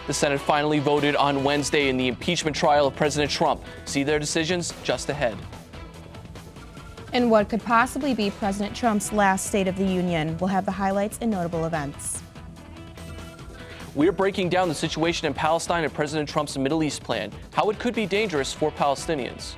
The Senate finally voted on Wednesday in the impeachment trial of President Trump. See their decisions just ahead. And what could possibly be President Trump's last State of the Union. We'll have the highlights and notable events. We're breaking down the situation in Palestine and President Trump's Middle East plan, how it could be dangerous for Palestinians.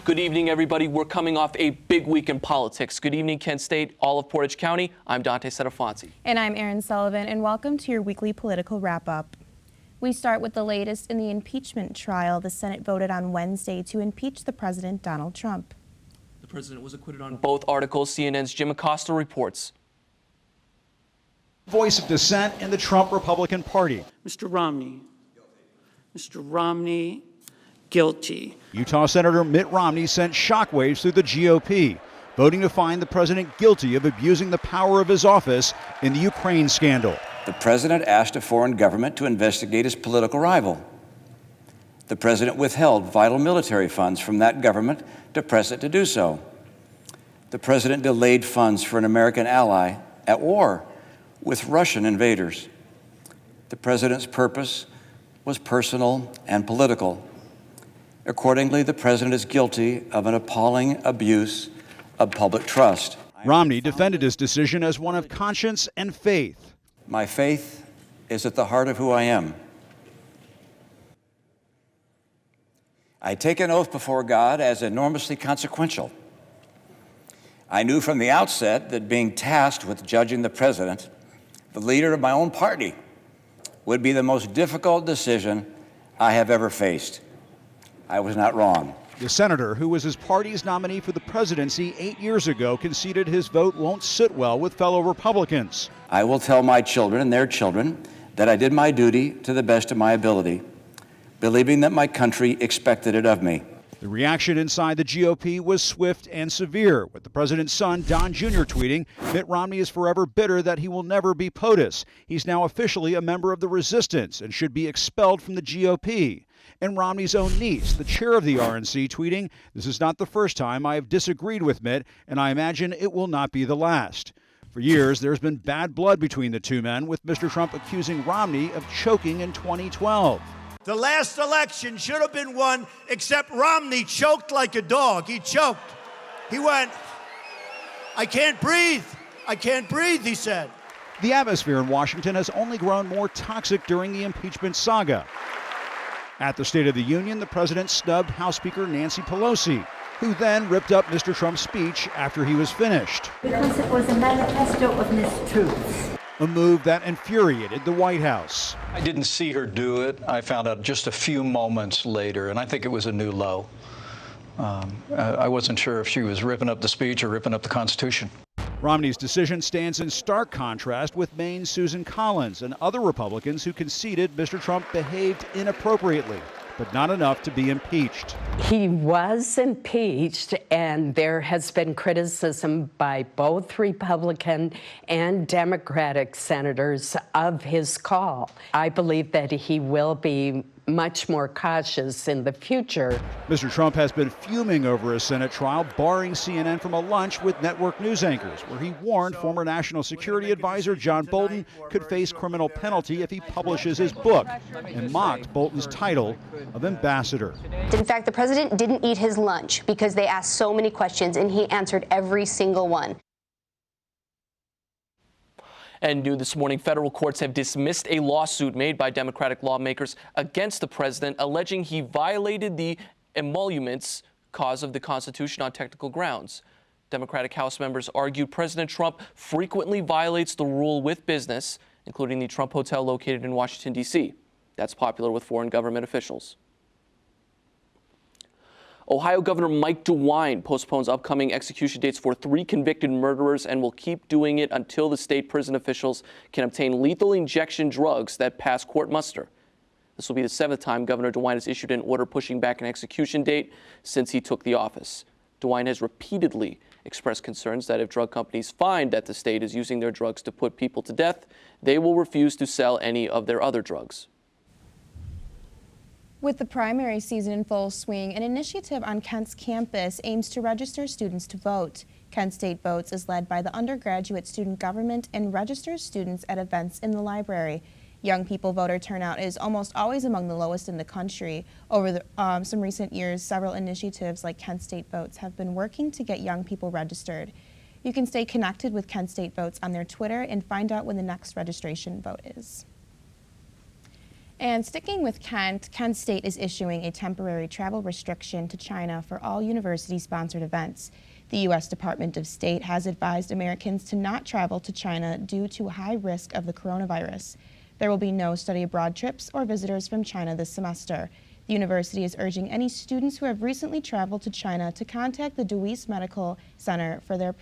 Good evening, everybody. We're coming off a big week in politics. Good evening, Kent State, all of Portage County. I'm Dante Setafonsi. And I'm Erin Sullivan, and welcome to your weekly political wrap-up. We start with the latest in the impeachment trial. The Senate voted on Wednesday to impeach the president, Donald Trump. The president was acquitted on both articles. CNN's Jim Acosta reports. Voice of dissent in the Trump Republican Party. Mr. Romney. Mr. Romney, guilty. Utah Senator Mitt Romney sent shockwaves through the GOP, voting to find the president guilty of abusing the power of his office in the Ukraine scandal. The president asked a foreign government to investigate his political rival. The president withheld vital military funds from that government to press it to do so. The president delayed funds for an American ally at war with Russian invaders. The president's purpose was personal and political. Accordingly, the president is guilty of an appalling abuse of public trust. Romney defended his decision as one of conscience and faith. My faith is at the heart of who I am. I take an oath before God as enormously consequential. I knew from the outset that being tasked with judging the president, the leader of my own party, would be the most difficult decision I have ever faced. I was not wrong. The senator, who was his party's nominee for the presidency 8 years ago, conceded his vote won't sit well with fellow Republicans. I will tell my children and their children that I did my duty to the best of my ability, believing that my country expected it of me. The reaction inside the GOP was swift and severe, with the president's son, Don Jr., tweeting, Mitt Romney is forever bitter that he will never be POTUS. He's now officially a member of the resistance and should be expelled from the GOP. And Romney's own niece, the chair of the RNC, tweeting, this is not the first time I have disagreed with Mitt, and I imagine it will not be the last. For years, there's been bad blood between the two men, with Mr. Trump accusing Romney of choking in 2012. The last election should have been won, except Romney choked like a dog. He choked. He went, I can't breathe. I can't breathe, he said. The atmosphere in Washington has only grown more toxic during the impeachment saga. At the State of the Union, the president snubbed House Speaker Nancy Pelosi, who then ripped up Mr. Trump's speech after he was finished. Because it was a manifesto of mistruths. A move that infuriated the White House. I didn't see her do it. I found out just a few moments later, and I think it was a new low. I wasn't sure if she was ripping up the speech or ripping up the Constitution. Romney's decision stands in stark contrast with Maine's Susan Collins and other Republicans who conceded Mr. Trump behaved inappropriately, but not enough to be impeached. He was impeached, and there has been criticism by both Republican and Democratic senators of his call. I believe that he will be much more cautious in the future. Mr. Trump has been fuming over a Senate trial, barring CNN from a lunch with network news anchors, where he warned former National Security Advisor John Bolton could face criminal penalty if he publishes his book, and mocked Bolton's title of ambassador. In fact, the president didn't eat his lunch because they asked so many questions, and he answered every single one. And new this morning, federal courts have dismissed a lawsuit made by Democratic lawmakers against the president, alleging he violated the emoluments clause of the Constitution on technical grounds. Democratic House members argued President Trump frequently violates the rule with business, including the Trump Hotel located in Washington, D.C. That's popular with foreign government officials. Ohio Governor Mike DeWine postpones upcoming execution dates for 3 convicted murderers and will keep doing it until the state prison officials can obtain lethal injection drugs that pass court muster. This will be the 7th time Governor DeWine has issued an order pushing back an execution date since he took the office. DeWine has repeatedly expressed concerns that if drug companies find that the state is using their drugs to put people to death, they will refuse to sell any of their other drugs. With the primary season in full swing, an initiative on Kent's campus aims to register students to vote. Kent State Votes is led by the undergraduate student government and registers students at events in the library. Young people voter turnout is almost always among the lowest in the country. Over some recent years, several initiatives like Kent State Votes have been working to get young people registered. You can stay connected with Kent State Votes on their Twitter and find out when the next registration vote is. And sticking with Kent, Kent State is issuing a temporary travel restriction to China for all university-sponsored events. The U.S. Department of State has advised Americans to not travel to China due to high risk of the coronavirus. There will be no study abroad trips or visitors from China this semester. The university is urging any students who have recently traveled to China to contact the Deweese Medical Center for their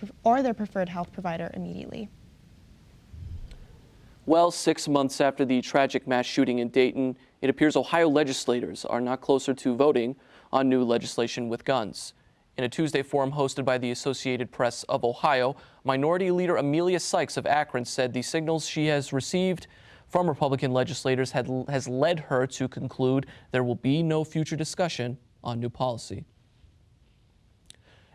preferred health provider immediately. Well, 6 months after the tragic mass shooting in Dayton, it appears Ohio legislators are not closer to voting on new legislation with guns. In a Tuesday forum hosted by the Associated Press of Ohio, Minority Leader Amelia Sykes of Akron said the signals she has received from Republican legislators has led her to conclude there will be no future discussion on new policy.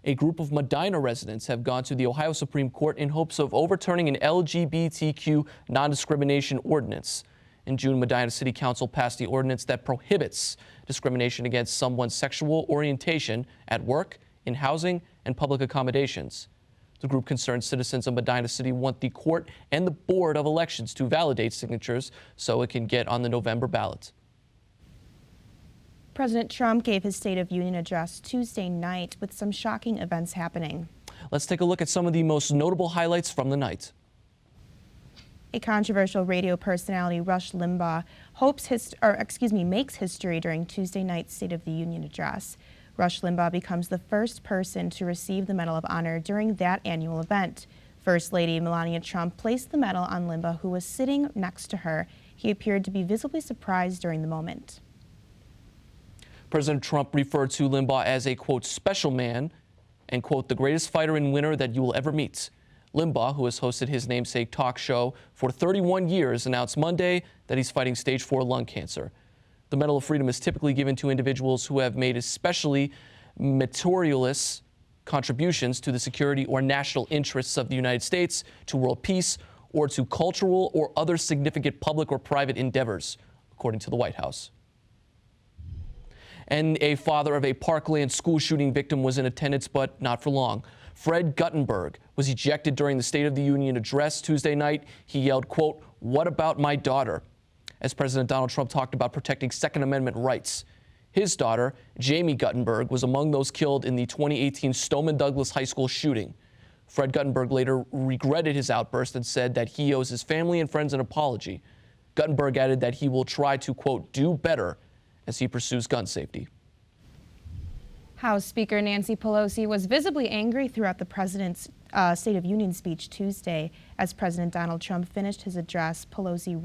A group of Medina residents have gone to the Ohio Supreme Court in hopes of overturning an LGBTQ non-discrimination ordinance. In June, Medina City Council passed the ordinance that prohibits discrimination against someone's sexual orientation at work, in housing, and public accommodations. The group concerned citizens of Medina City want the court and the Board of Elections to validate signatures so it can get on the November ballot. President Trump gave his State of Union address Tuesday night with some shocking events happening. Let's take a look at some of the most notable highlights from the night. A controversial radio personality, Rush Limbaugh, makes history during Tuesday night's State of the Union address. Rush Limbaugh becomes the first person to receive the Medal of Honor during that annual event. First Lady Melania Trump placed the medal on Limbaugh, who was sitting next to her. He appeared to be visibly surprised during the moment. President Trump referred to Limbaugh as a, quote, special man and, quote, the greatest fighter and winner that you will ever meet. Limbaugh, who has hosted his namesake talk show for 31 years, announced Monday that he's fighting stage 4 lung cancer. The Medal of Freedom is typically given to individuals who have made especially meritorious contributions to the security or national interests of the United States, to world peace, or to cultural or other significant public or private endeavors, according to the White House. And a father of a Parkland school shooting victim was in attendance, but not for long. Fred Guttenberg was ejected during the State of the Union address Tuesday night. He yelled, quote, "What about my daughter?" as President Donald Trump talked about protecting Second Amendment rights. His daughter, Jamie Guttenberg, was among those killed in the 2018 Stoneman Douglas High School shooting. Fred Guttenberg later regretted his outburst and said that he owes his family and friends an apology. Guttenberg added that he will try to, quote, do better as he pursues gun safety. House Speaker Nancy Pelosi was visibly angry throughout the president's State of Union speech Tuesday. As President Donald Trump finished his address, Pelosi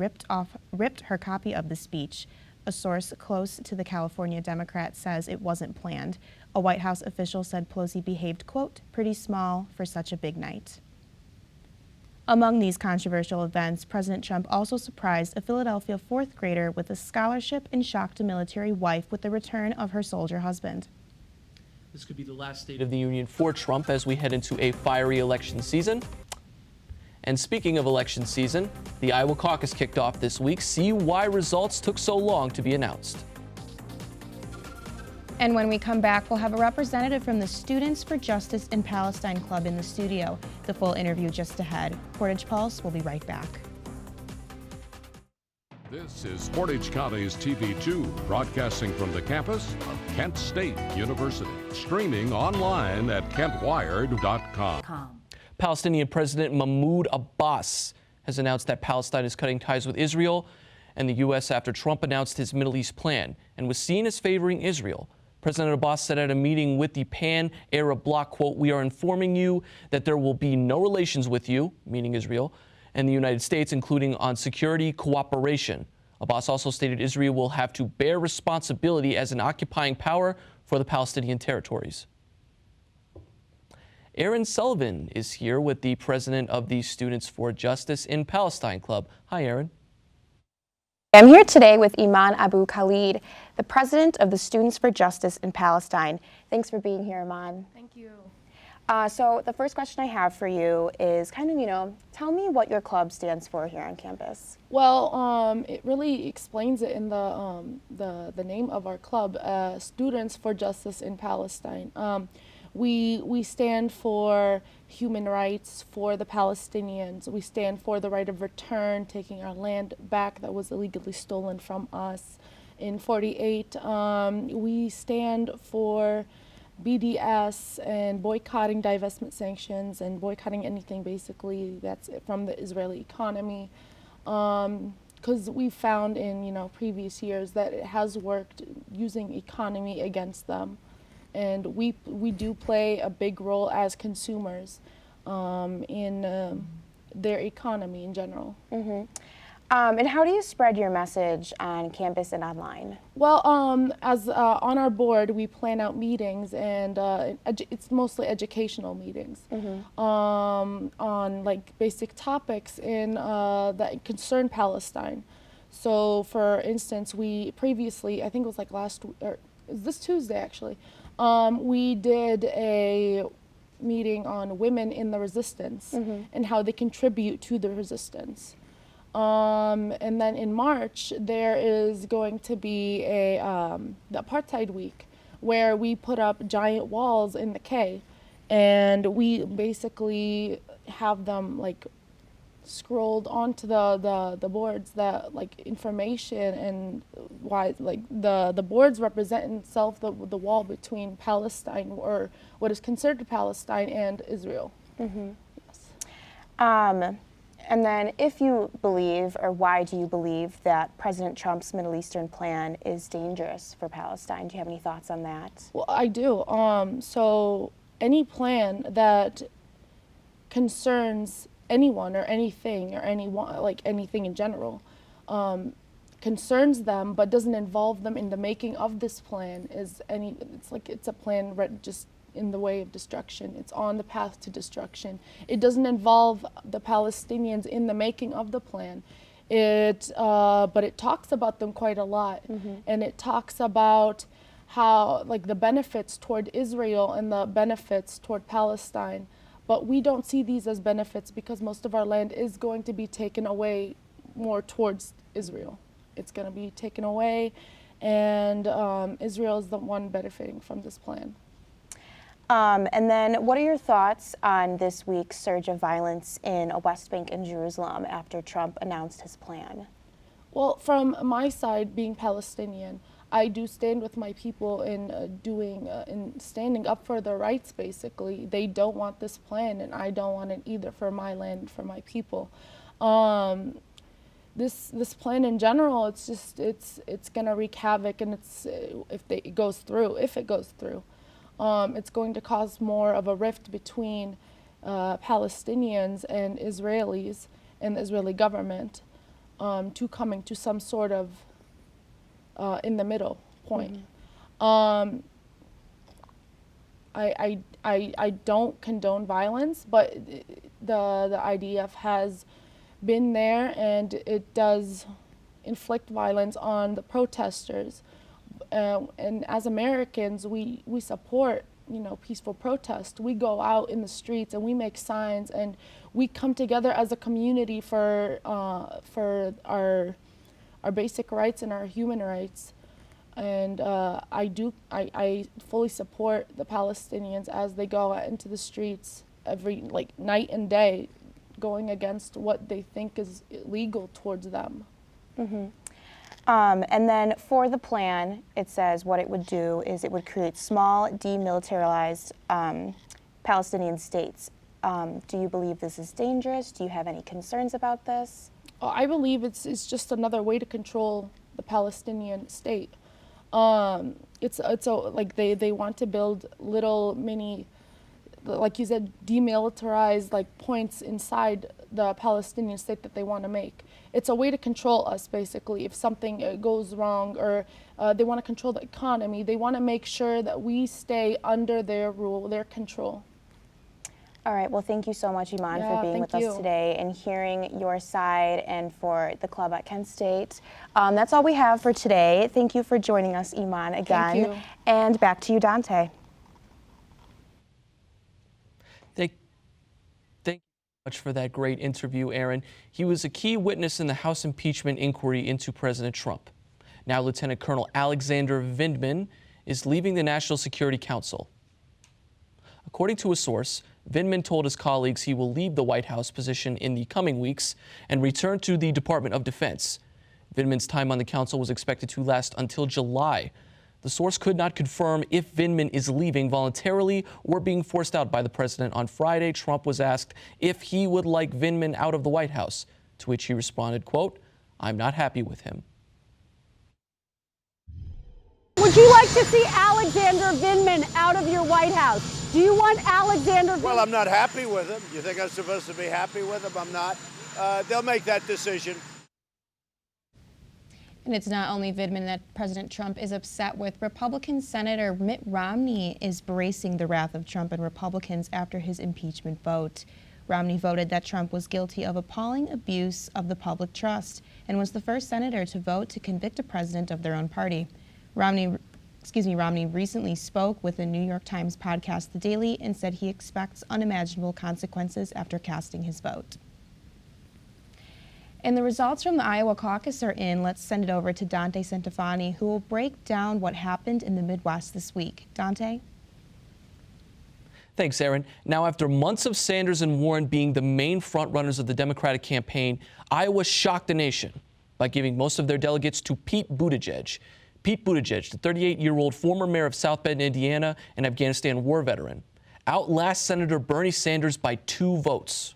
ripped her copy of the speech. A source close to the California Democrat says it wasn't planned. A White House official said Pelosi behaved, quote, pretty small for such a big night. Among these controversial events, President Trump also surprised a Philadelphia fourth grader with a scholarship and shocked a military wife with the return of her soldier husband. This could be the last State of the Union for Trump as we head into a fiery election season. And speaking of election season, the Iowa caucus kicked off this week. See why results took so long to be announced. And when we come back, we'll have a representative from the Students for Justice in Palestine Club in the studio. The full interview just ahead. Portage Pulse will be right back. This is Portage County's TV2, broadcasting from the campus of Kent State University. Streaming online at kentwired.com. Palestinian President Mahmoud Abbas has announced that Palestine is cutting ties with Israel and the U.S. after Trump announced his Middle East plan and was seen as favoring Israel. President Abbas said at a meeting with the Pan-Arab bloc, quote, "We are informing you that there will be no relations with you," meaning Israel, and the United States, including on security cooperation. Abbas also stated Israel will have to bear responsibility as an occupying power for the Palestinian territories. Aaron Sullivan is here with the president of the Students for Justice in Palestine Club. Hi, Aaron. I'm here today with Iman Abu Khalid, the president of the Students for Justice in Palestine. Thanks for being here, Iman. Thank you. So the first question I have for you is kind of, tell me what your club stands for here on campus. Well, it really explains it in the name of our club, Students for Justice in Palestine. We stand for human rights for the Palestinians. We stand for the right of return, taking our land back that was illegally stolen from us in '48. We stand for BDS and boycotting divestment sanctions and boycotting anything basically that's from the Israeli economy. Because we found in previous years that it has worked using economy against them. And we do play a big role as consumers in their economy in general. Mm-hmm. And how do you spread your message on campus and online? Well, as on our board, we plan out meetings, and it's mostly educational meetings on like basic topics that concern Palestine. So, for instance, we previously, I think it was like this Tuesday actually, we did a meeting on women in the resistance and how they contribute to the resistance. And then in March, there is going to be the Apartheid Week, where we put up giant walls in the K, and we basically have them like scrolled onto the boards that like information and why like the boards represent in itself the wall between Palestine, or what is considered Palestine, and Israel. Yes. And then if you believe, or why do you believe that President Trump's Middle Eastern plan is dangerous for Palestine? Do you have any thoughts on that? Well, I do. So any plan that concerns anyone or anything or anyone, like anything in general, concerns them but doesn't involve them in the making of this plan it's a plan just in the way of destruction. It's on the path to destruction. It doesn't involve the Palestinians in the making of the plan. But it talks about them quite a lot, and it talks about how like the benefits toward Israel and the benefits toward Palestine. But we don't see these as benefits because most of our land is going to be taken away more towards Israel. It's going to be taken away, and Israel is the one benefiting from this plan. And then what are your thoughts on this week's surge of violence in West Bank and Jerusalem after Trump announced his plan? Well, from my side, being Palestinian, I do stand with my people in standing up for their rights, basically. They don't want this plan, and I don't want it either for my land, for my people. This plan in general, it's gonna wreak havoc, and if it goes through, it's going to cause more of a rift between Palestinians and Israelis and the Israeli government to coming to some sort of in the middle point. I don't condone violence, but the IDF has been there, and it does inflict violence on the protesters. And as Americans, we support peaceful protest. We go out in the streets and we make signs, and we come together as a community for our basic rights and our human rights. And I fully support the Palestinians as they go out into the streets every night and day, going against what they think is illegal towards them. And then for the plan, it says what it would do is it would create small, demilitarized Palestinian states. Do you believe this is dangerous? Do you have any concerns about this? I believe it's just another way to control the Palestinian state. They want to build little mini like you said, demilitarized like points inside the Palestinian state that they want to make. It's a way to control us, basically. If something goes wrong, or they want to control the economy, they want to make sure that we stay under their rule, their control. All right, well, thank you so much, Iman, Yeah, for being with us today and hearing your side, and for the club at Kent State. That's all we have for today. Thank you for joining us, Iman, again. Thank you. And back to you, Dante. Thank you much for that great interview, Aaron. He was a key witness in the House impeachment inquiry into President Trump. Now, Lieutenant Colonel Alexander Vindman is leaving the National Security Council. According to a source, Vindman told his colleagues he will leave the White House position in the coming weeks and return to the Department of Defense. Vindman's time on the council was expected to last until July. The source could not confirm if Vindman is leaving voluntarily or being forced out by the president. On Friday, Trump was asked if he would like Vindman out of the White House, to which he responded, quote, "I'm not happy with him." Would you like to see Alexander Vindman out of your White House? Do you want Alexander Vindman? Well, I'm not happy with him. You think I'm supposed to be happy with him? I'm not. They'll make that decision. And it's not only Vindman that President Trump is upset with. Republican Senator Mitt Romney is bracing the wrath of Trump and Republicans after his impeachment vote. Romney voted that Trump was guilty of appalling abuse of the public trust and was the first senator to vote to convict a president of their own party. Romney recently spoke with the New York Times podcast The Daily and said he expects unimaginable consequences after casting his vote. And the results from the Iowa caucus are in. Let's send it over to Dante Centofanti, who will break down what happened in the Midwest this week. Dante? Thanks, Aaron. Now, after months of Sanders and Warren being the main frontrunners of the Democratic campaign, Iowa shocked the nation by giving most of their delegates to Pete Buttigieg. Pete Buttigieg, the 38-year-old former mayor of South Bend, Indiana, and Afghanistan war veteran, outlasts Senator Bernie Sanders by 2 votes.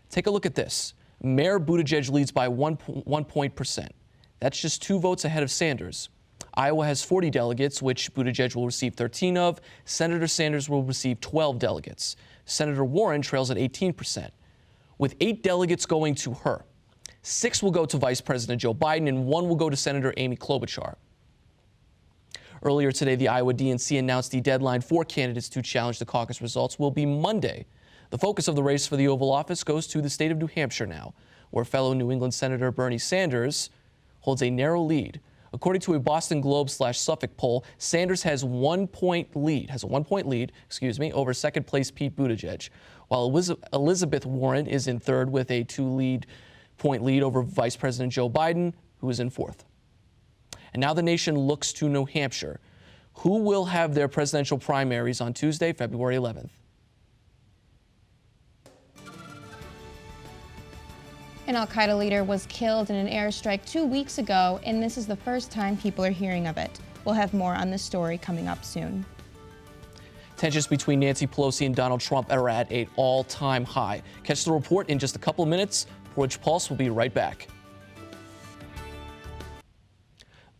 Take a look at this. Mayor Buttigieg leads by 1 point percent. That's just 2 votes ahead of Sanders. Iowa has 40 delegates, which Buttigieg will receive 13 of. Senator Sanders will receive 12 delegates. Senator Warren trails at 18%, with 8 delegates going to her. 6 will go to Vice President Joe Biden, and 1 will go to Senator Amy Klobuchar. Earlier today, the Iowa DNC announced the deadline for candidates to challenge the caucus results will be Monday. The focus of the race for the Oval Office goes to the state of New Hampshire now, where fellow New England Senator Bernie Sanders holds a narrow lead. According to a Boston Globe/Suffolk poll, Sanders has a 1 point lead, over second place Pete Buttigieg, while Elizabeth Warren is in third with a 2-point lead over Vice President Joe Biden, who is in fourth. And now the nation looks to New Hampshire, who will have their presidential primaries on Tuesday, February 11th. An al-Qaeda leader was killed in an airstrike 2 weeks ago, and this is the first time people are hearing of it. We'll have more on this story coming up soon. Tensions between Nancy Pelosi and Donald Trump are at an all-time high. Catch the report in just a couple of minutes. Portage Pulse will be right back.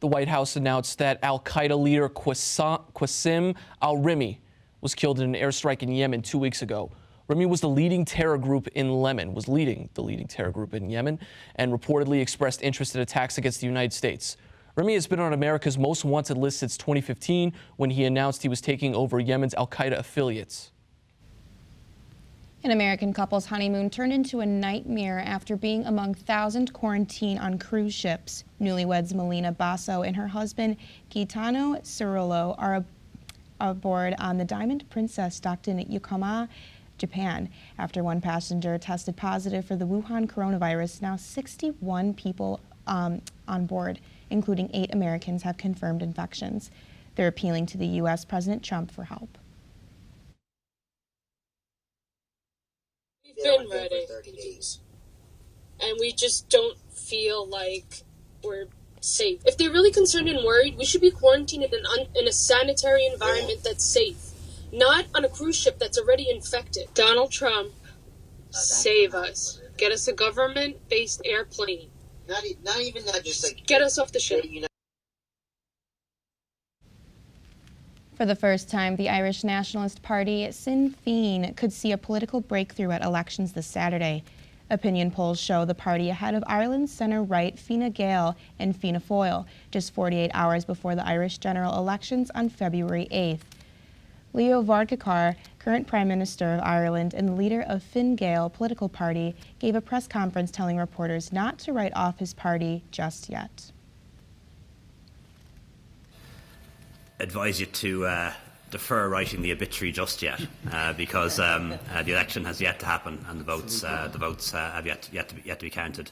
The White House announced that al-Qaeda leader Qasim al-Rimi was killed in an airstrike in Yemen 2 weeks ago. Rimi was leading the leading terror group in Yemen, and reportedly expressed interest in attacks against the United States. Rimi has been on America's most wanted list since 2015, when he announced he was taking over Yemen's al-Qaeda affiliates. An American couple's honeymoon turned into a nightmare after being among thousands quarantined on cruise ships. Newlyweds Melina Basso and her husband Gaetano Cirillo are aboard on the Diamond Princess docked in Yokohama, Japan. After one passenger tested positive for the Wuhan coronavirus, now 61 people on board, including 8 Americans, have confirmed infections. They're appealing to the U.S. President Trump for help. We've been ready, and we just don't feel like we're safe. If they're really concerned and worried, we should be quarantined in a sanitary environment that's safe, not on a cruise ship that's already infected. Donald Trump, save us. Get us a government-based airplane. Not just like get us off the ship. For the first time, the Irish Nationalist Party, Sinn Féin, could see a political breakthrough at elections this Saturday. Opinion polls show the party ahead of Ireland's centre-right Fine Gael and Fianna Fáil, just 48 hours before the Irish general elections on February 8th. Leo Varadkar, current Prime Minister of Ireland and the leader of Fine Gael political party, gave a press conference telling reporters not to write off his party just yet. Advise you to defer writing the obituary just yet, because the election has yet to happen and the votes have yet to be counted.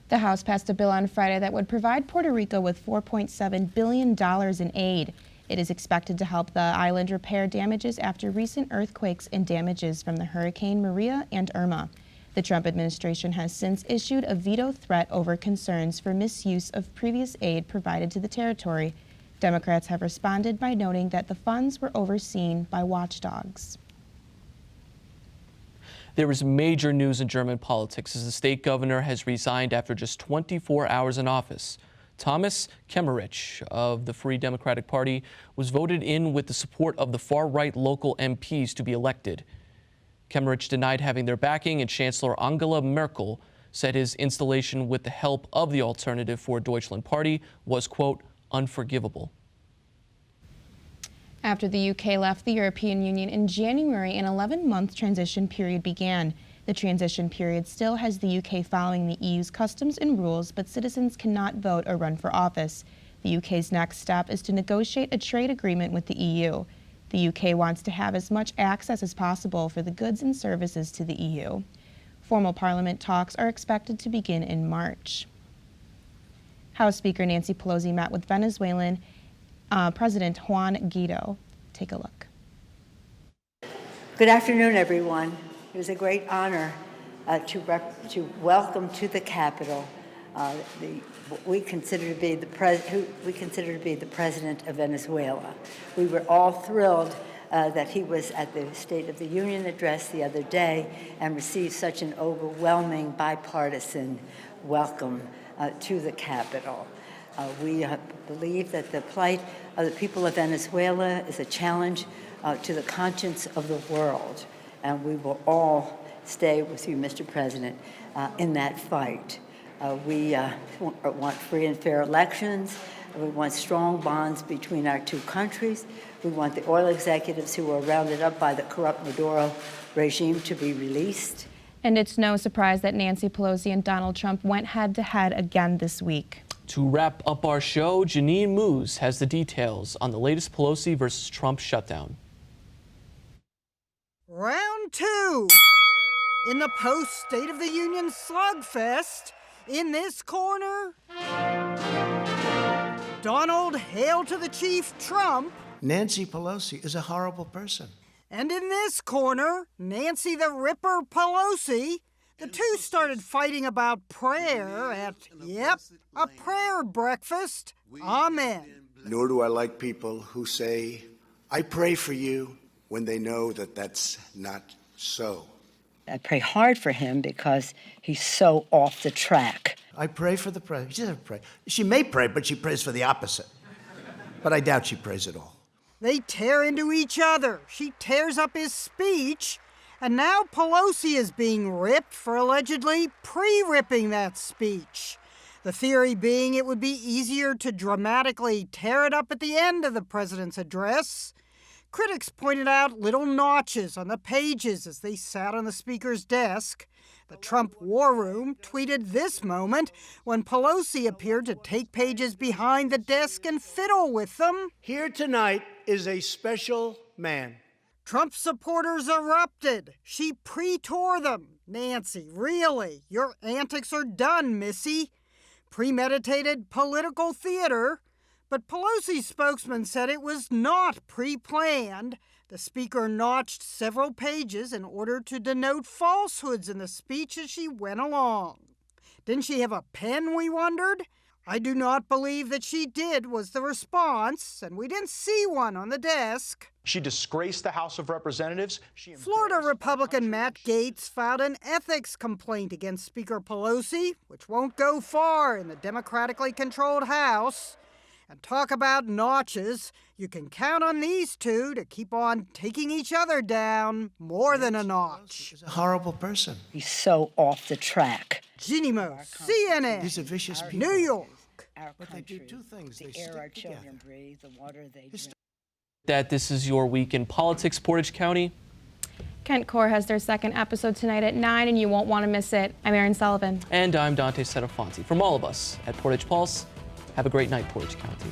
The House passed a bill on Friday that would provide Puerto Rico with $4.7 billion in aid. It is expected to help the island repair damages after recent earthquakes and damages from the Hurricane Maria and Irma. The Trump administration has since issued a veto threat over concerns for misuse of previous aid provided to the territory. Democrats have responded by noting that the funds were overseen by watchdogs. There is major news in German politics as the state governor has resigned after just 24 hours in office. Thomas Kemmerich of the Free Democratic Party was voted in with the support of the far-right local MPs to be elected. Kemmerich denied having their backing, and Chancellor Angela Merkel said his installation with the help of the Alternative for Deutschland party was, quote, unforgivable. After the UK left the European Union in January, an 11-month transition period began. The transition period still has the UK following the EU's customs and rules, but citizens cannot vote or run for office. The UK's next step is to negotiate a trade agreement with the EU. The UK wants to have as much access as possible for the goods and services to the EU. Formal Parliament talks are expected to begin in March. House Speaker Nancy Pelosi met with Venezuelan President Juan Guaido. Take a look. Good afternoon, everyone. It was a great honor to welcome to the Capitol what we consider to be the President of Venezuela. We were all thrilled that he was at the State of the Union address the other day and received such an overwhelming bipartisan welcome to the Capitol. We believe that the plight of the people of Venezuela is a challenge to the conscience of the world, and we will all stay with you, Mr. President, in that fight. We want free and fair elections. We want strong bonds between our two countries. We want the oil executives who were rounded up by the corrupt Maduro regime to be released. And it's no surprise that Nancy Pelosi and Donald Trump went head-to-head again this week. To wrap up our show, Janine Moose has the details on the latest Pelosi versus Trump shutdown. Round two in the post-State of the Union slugfest. In this corner, Donald Hail to the Chief Trump. Nancy Pelosi is a horrible person. And in this corner, Nancy the Ripper Pelosi. The two started fighting about prayer at, a prayer breakfast. Amen. Nor do I like people who say, I pray for you, when they know that that's not so. I pray hard for him because he's so off the track. I pray for the president. She doesn't pray. She may pray, but she prays for the opposite. But I doubt she prays at all. They tear into each other. She tears up his speech. And now Pelosi is being ripped for allegedly pre-ripping that speech. The theory being it would be easier to dramatically tear it up at the end of the president's address. Critics pointed out little notches on the pages as they sat on the speaker's desk. The Trump War Room tweeted this moment when Pelosi appeared to take pages behind the desk and fiddle with them. Here tonight is a special man. Trump supporters erupted. She pre-tore them. Nancy, really? Your antics are done, missy. Premeditated political theater. But Pelosi's spokesman said it was not pre-planned. The speaker notched several pages in order to denote falsehoods in the speech as she went along. Didn't she have a pen, we wondered? I do not believe that she did, was the response, and we didn't see one on the desk. She disgraced the House of Representatives. Florida Republican Matt Gaetz filed an ethics complaint against Speaker Pelosi, which won't go far in the democratically controlled House. And talk about notches. You can count on these two to keep on taking each other down more than a notch. He's a horrible person. He's so off the track. Jeannie Mo, CNN, These are vicious people. New York. But they do two things. They air our stick together. children breathe, the water they drink. That this is your week in politics, Portage County. Kent Core has their second episode tonight at 9, and you won't want to miss it. I'm Erin Sullivan. And I'm Dante Setafonte. From all of us at Portage Pulse, have a great night, Portage County.